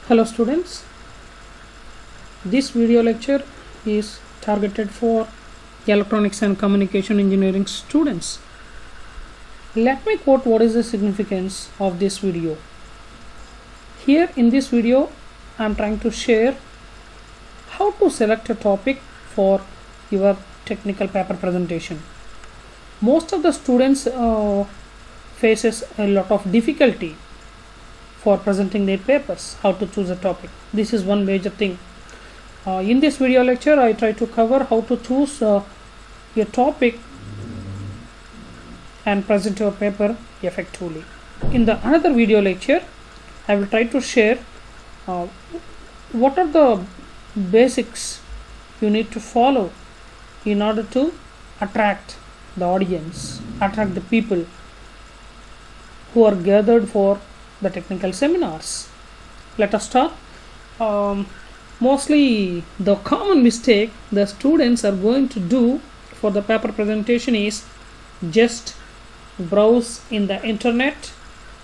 Hello students, this video lecture is targeted for electronics and communication engineering students. Let me quote what is the significance of this video. Here in this video I am trying to share how to select a topic for your technical paper presentation. Most of the students faces a lot of difficulty for presenting their papers, how to choose a topic. This is one major thing. In this video lecture I try to cover how to choose your topic and present your paper effectively. In the another video lecture I will try to share what are the basics you need to follow in order to attract the audience, attract the people who are gathered for the technical seminars. Let us start. Mostly the common mistake the students are going to do for the paper presentation is just browse in the internet,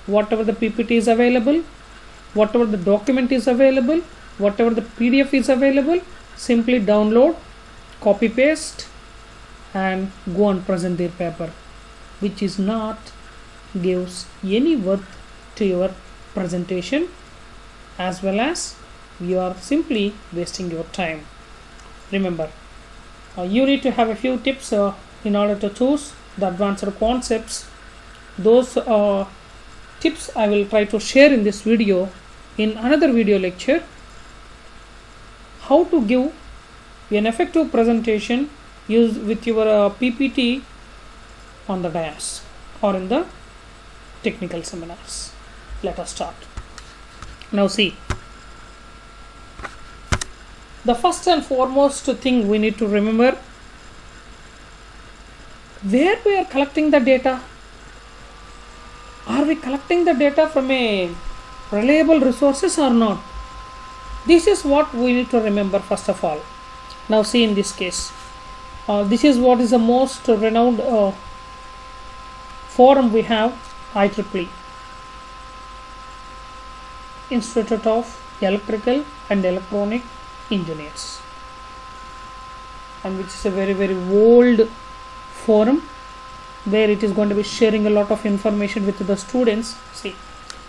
whatever the PPT is available, whatever the document is available, whatever the PDF is available, simply download, copy paste and go and present their paper, which is not gives any worth to your presentation, as well as you are simply wasting your time. Remember, you need to have a few tips in order to choose the advanced concepts. Those tips I will try to share in this video. In another video lecture, how to give an effective presentation use with your PPT on the dais or in the technical seminars. Let us start. Now see, the first and foremost thing we need to remember, where we are collecting the data. Are we collecting the data from a reliable resources or not? This is what we need to remember first of all. Now see, in this case, this is what is the most renowned forum we have, IEEE, Institute of Electrical and Electronic Engineers, and which is a very old forum where it is going to be sharing a lot of information with the students. See,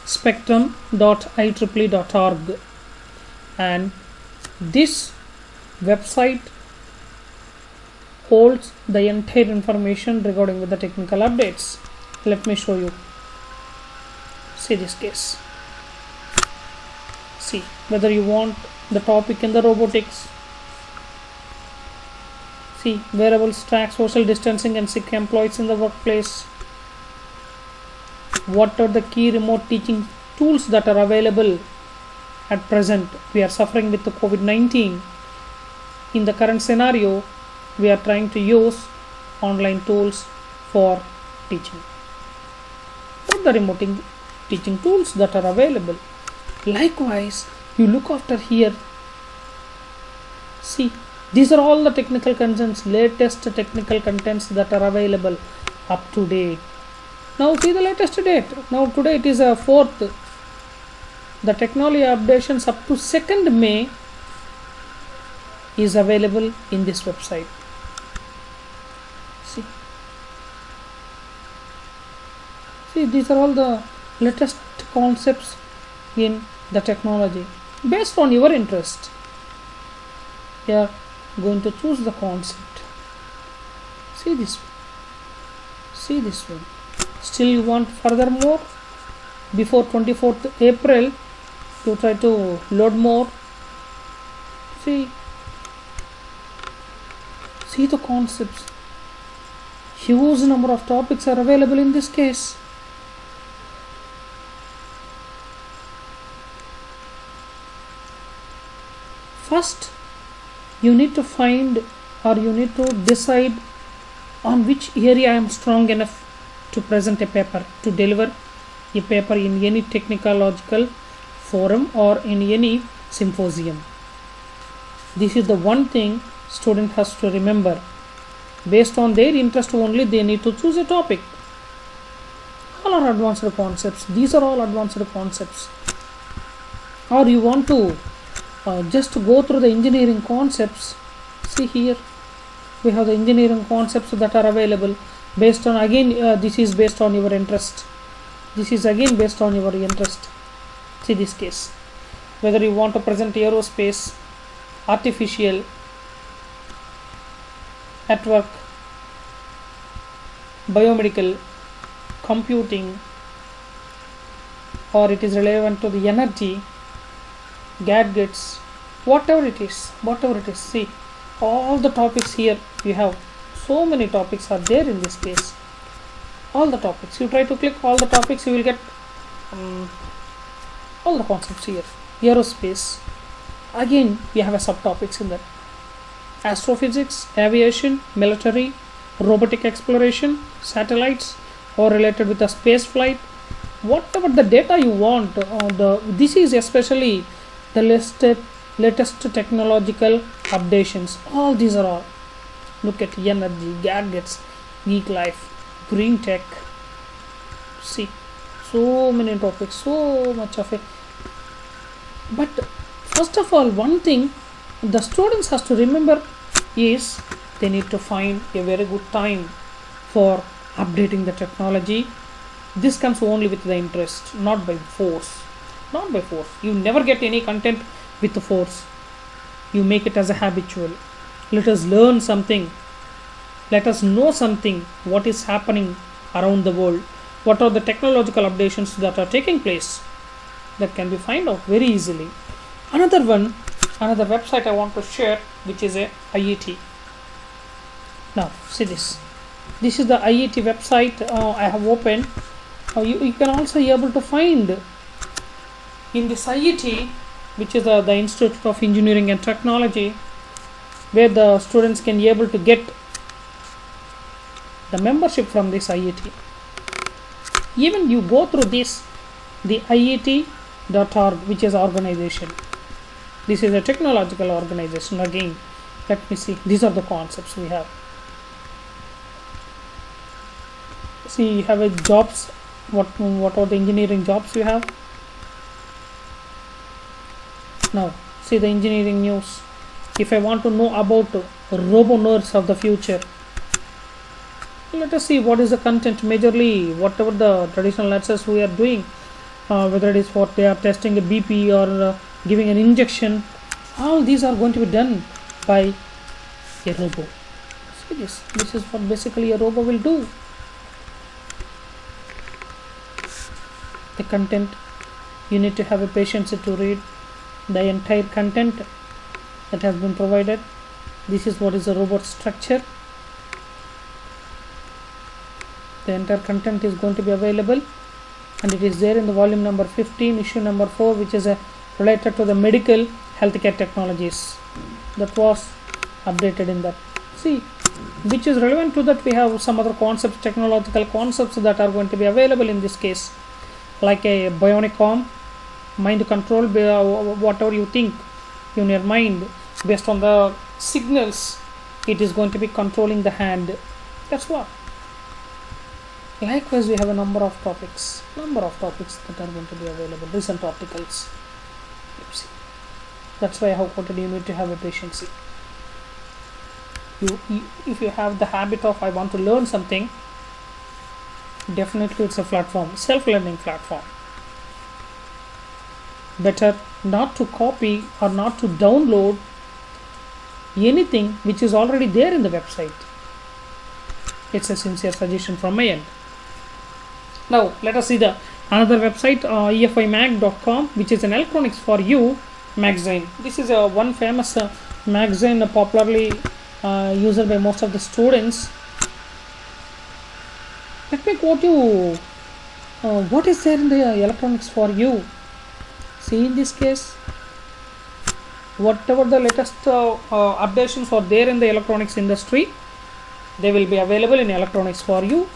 spectrum.ieee.org, and this website holds the entire information regarding with the technical updates. Let me show you. See this case. See, whether you want the topic in the robotics, see, wearables, track, social distancing and sick employees in the workplace, what are the key remote teaching tools that are available at present. We are suffering with the COVID-19. In the current scenario, we are trying to use online tools for teaching. What are the remote teaching tools that are available? Likewise, you look after here. See, these are all the technical contents, latest technical contents that are available up to date. Now see the latest date. Now today it is 4th. The technology updations up to 2nd May is available in this website. See, these are all the latest concepts in the technology based on your interest. You are going to choose the concept. See this one. See this one. Still you want furthermore, before 24th April you try to load more. See the concepts. Huge number of topics are available in this case. First, you need to find, or you need to decide on which area I am strong enough to present a paper, to deliver a paper in any technological forum or in any symposium. This is the one thing student has to remember. Based on their interest only, they need to choose a topic. All are advanced concepts. These are all advanced concepts. or you want to just go through the engineering concepts, see here we have the engineering concepts that are available based on, again this is based on your interest, this is again based on your interest. See this case, whether you want to present aerospace, artificial, network, biomedical, computing, or it is relevant to the energy, gadgets, whatever it is, see all the topics here. You have so many topics are there in this case, all the topics. You try to click all the topics, you will get all the concepts here. Aerospace, again we have a subtopics in that. Astrophysics, aviation, military, robotic exploration, satellites, or related with the space flight, whatever the data you want. This is especially the latest technological updations. All these are all. Look at energy, gadgets, geek life, green tech. See, so many topics, so much of it. But first of all, one thing the students has to remember is they need to find a very good time for updating the technology. This comes only with the interest, not by force. Not by force. You never get any content with the force. You make it as a habitual. Let us learn something. Let us know something. What is happening around the world? What are the technological updations that are taking place? That can be found out very easily. Another website I want to share, which is a IET. Now see this. This is the IET website I have opened. You can also be able to find in this IET, which is the Institute of Engineering and Technology, where the students can be able to get the membership from this IET. Even you go through this, the IET.org, which is organization. This is a technological organization. Again, let me see. These are the concepts we have. See, you have a jobs. What are the engineering jobs you have? Now, see the engineering news. If I want to know about robo nerds of the future, let us see what is the content. Majorly, whatever the traditional lectures we are doing, whether it is for they are testing a BP or giving an injection, all these are going to be done by a robo. See this. This is what basically a robo will do. The content, you need to have a patience to read the entire content that has been provided. This is what is the robot structure. The entire content is going to be available, and it is there in the volume number 15, issue number 4, which is related to the medical healthcare technologies. That was updated in that. See, which is relevant to that, we have some other concepts, technological concepts that are going to be available in this case, like a bionic arm, mind control, whatever you think in your mind, based on the signals, it is going to be controlling the hand. That's what. Likewise, we have a number of topics that are going to be available, recent articles. Let's see. That's why I have quoted you need to have a patience. If you have the habit of I want to learn something, definitely it's a platform, self-learning platform. Better not to copy or not to download anything which is already there in the website. It's a sincere suggestion from my end. Now let us see the another website, efimag.com, which is an electronics for you magazine. This is one famous magazine popularly used by most of the students. Let me quote you what is there in the electronics for you. See, in this case, whatever the latest updations are there in the electronics industry, they will be available in electronics for you.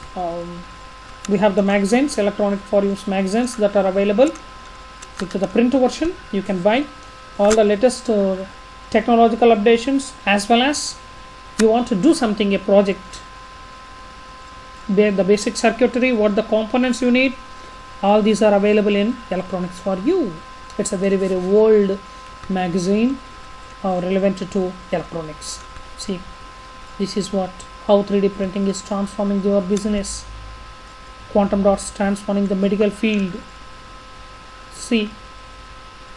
We have the magazines, electronic for use magazines that are available. It's the print version. You can buy all the latest technological updations, as well as you want to do something, a project, the basic circuitry, what the components you need, all these are available in electronics for you. It's a very old magazine relevant to electronics. See, this is what how 3D printing is transforming your business. Quantum dots transforming the medical field. See,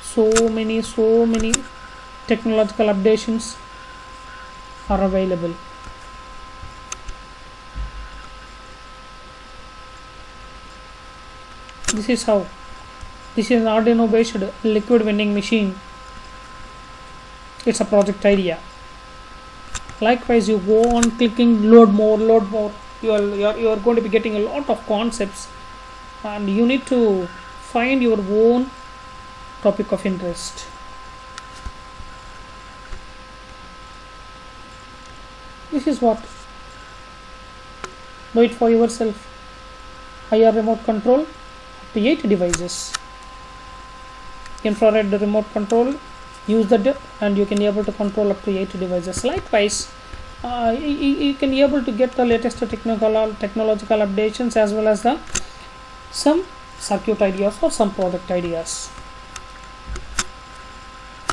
so many technological updations are available. This is how. This is an Arduino based liquid vending machine. It's a project idea. Likewise, you go on clicking load more. You are going to be getting a lot of concepts, and you need to find your own topic of interest. This is what. Do it for yourself. IR remote control up to 8 devices. Infrared remote control. Use that and you can be able to control up to 8 devices. Likewise, you can be able to get the latest technological updations as well as some circuit ideas or some product ideas.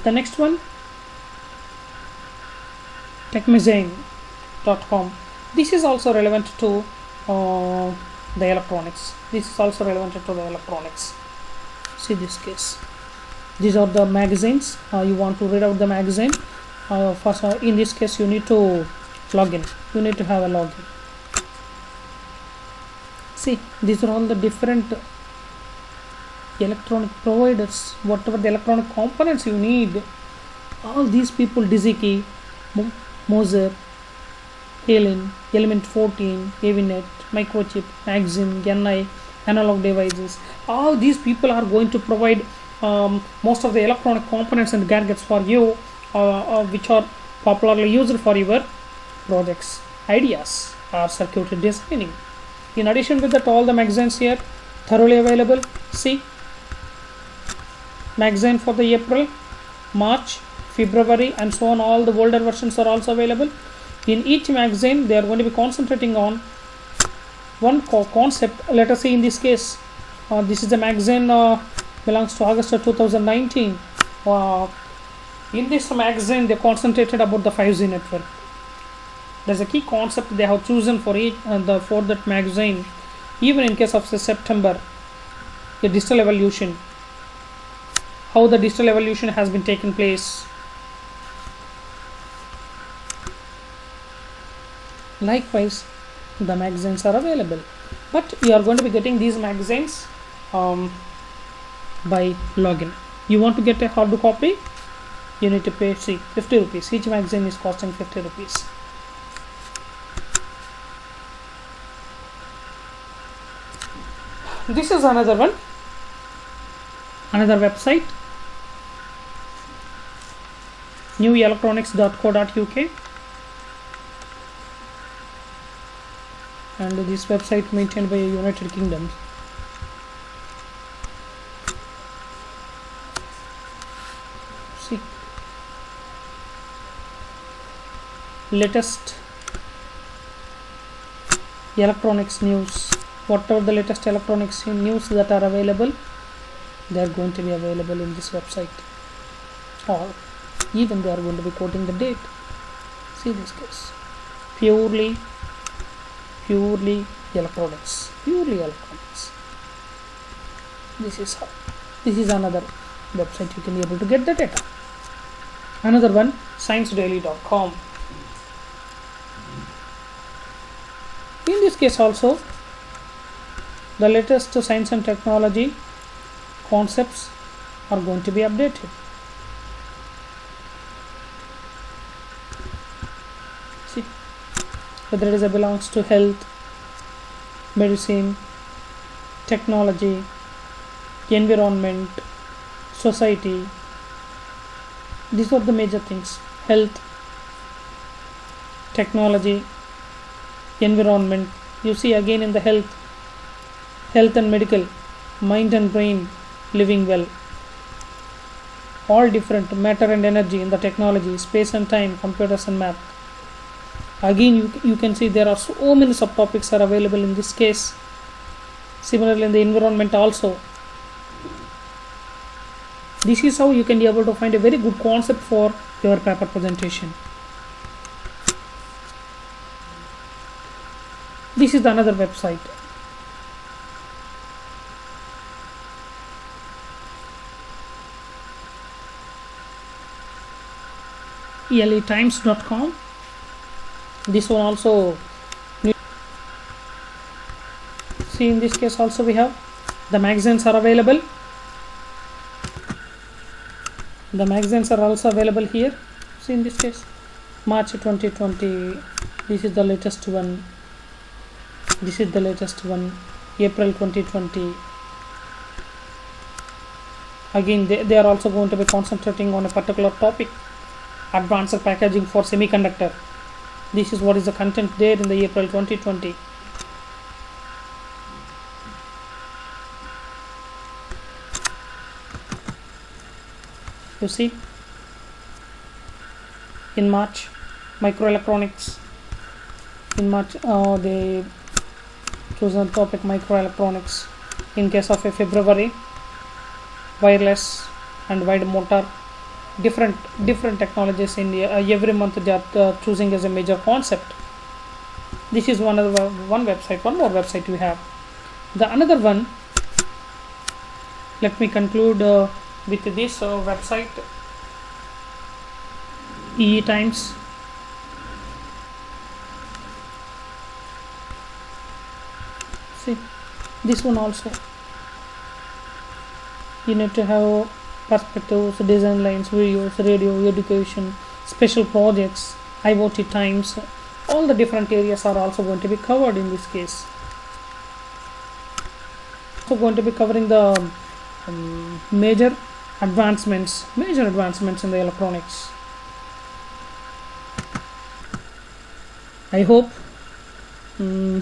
The next one, techmagazine.com. This is also relevant to the electronics. See this case. These are the magazines. You want to read out the magazine. First, in this case, you need to log in. You need to have a login. See, these are all the different electronic providers. Whatever the electronic components you need, all these people, DigiKey, Moser, Helen, Element 14, AVNet, Microchip, Maxim, NI, Analog Devices. All these people are going to provide most of the electronic components and gadgets for you, which are popularly used for your projects, ideas, or circuit designing. In addition with that, all the magazines here thoroughly available. See, magazine for the April, March, February, and so on. All the older versions are also available. In each magazine, they are going to be concentrating on one concept. Let us see in this case. This is the magazine belongs to August of 2019. In this magazine, they concentrated about the 5G network. There's a key concept they have chosen for that magazine. Even in case of September, the digital evolution, how the digital evolution has been taken place. Likewise, the magazines are available, but you are going to be getting these magazines by login. You want to get a hard copy, you need to pay 50 rupees. Each magazine is costing 50 rupees. This is another one, another website, newelectronics.co.uk, and this website maintained by United Kingdom. See, latest electronics news. Whatever the latest electronics news that are available, they are going to be available in this website, or even they are going to be quoting the date. See this case, purely electronics. This is how. This is another website you can be able to get the data. Another one, sciencedaily.com. In this case also, the latest science and technology concepts are going to be updated. See, whether it belongs to health, medicine, technology, environment, society. These are the major things: health, technology, environment. You see again in the health and medical, mind and brain, living well. All different, matter and energy in the technology, space and time, computers and math. Again, you can see there are so many subtopics are available in this case. Similarly, in the environment also, This is how you can be able to find a very good concept for your paper presentation. This is another website. letimes.com. This one also, see, in this case also we have the magazines are available. The magazines are also available here. See, in this case March 2020, this is the latest one. This is the latest one, April 2020. Again, they are also going to be concentrating on a particular topic, advanced packaging for semiconductor. This is what is the content there in the April 2020. You see, in March, microelectronics. In March, they choose the topic microelectronics. In case of a February, wireless and wide motor. Different technologies in every month they are choosing as a major concept. This is one website. One more website we have. The another one, let me conclude with this website, EE Times. See, this one also, you need to have perspectives, design lines, videos, radio, education, special projects, IoT Times. All the different areas are also going to be covered in this case. So going to be covering the major advancements in the electronics. I hope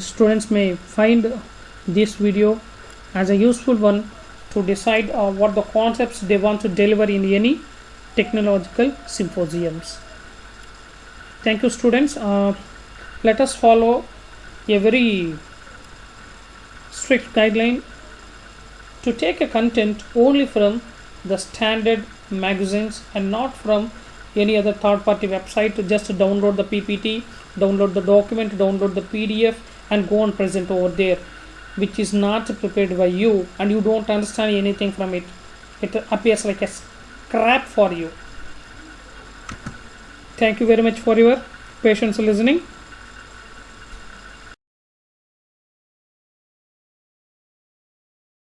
students may find this video as a useful one to decide what the concepts they want to deliver in any technological symposiums. Thank you, students. Let us follow a very strict guideline to take a content only from the standard magazines and not from any other third-party website to just download the PPT, download the document, download the PDF and go and present over there, which is not prepared by you and you don't understand anything from it. It appears like a scrap for you. Thank you very much for your patience listening.